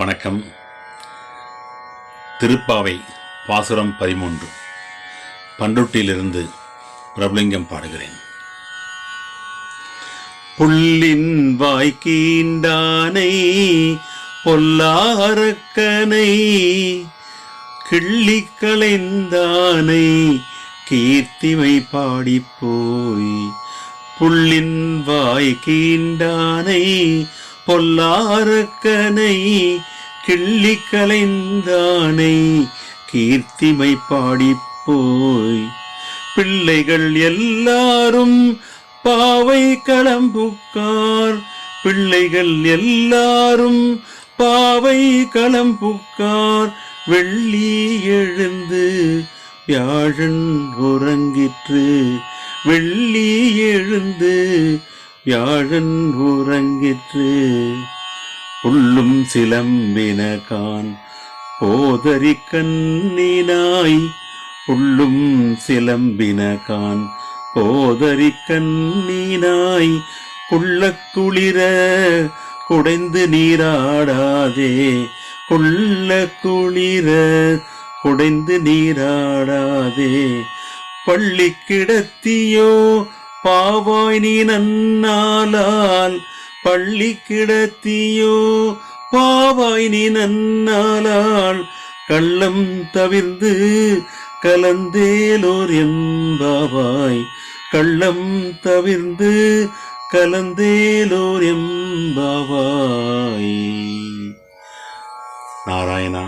வணக்கம். திருப்பாவை பாசுரம் 13 பண்ருட்டியிலிருந்து பிரபுலிங்கம் பாடுகிறேன். புள்ளின் வாய்க்கீண்டானை பொல்லாரக்கனை கிள்ளி களைந்தானை கீர்த்திமை பாடிப்போய். புள்ளின் வாய்க்கீண்டானை பொல்லாரக்கனை கிள்ளி களைந்தானை கீர்த்திமை பாடிப்போய். பிள்ளைகள் எல்லாரும் பாவை களம்புக்கார், பிள்ளைகள் எல்லாரும் பாவை களம்புக்கார். வெள்ளி எழுந்து வியாழன் உறங்கிற்று, வெள்ளி எழுந்து வியாழன் உறங்கிற்று. புள்ளும் சிலம்பினகான் போதரி கண்ணினாய், புள்ளும் சிலம்பினகான் போதரி கண்ணினாய். குள்ள குளிர குடைந்து நீராடாதே, குள்ள குளிர குடைந்து நீராடாதே. பள்ளி கிடத்தியோ பாவாய் நீ நன்னாளால், பள்ளி கிடத்தியோ பாவாய் நீ நன்னாளால். கள்ளம் தவிர்ந்து கலந்தேலோர் எம்பாவாய், கள்ளம் தவிர்ந்து கலந்தேலோர் எம்பாவாய். நாராயணா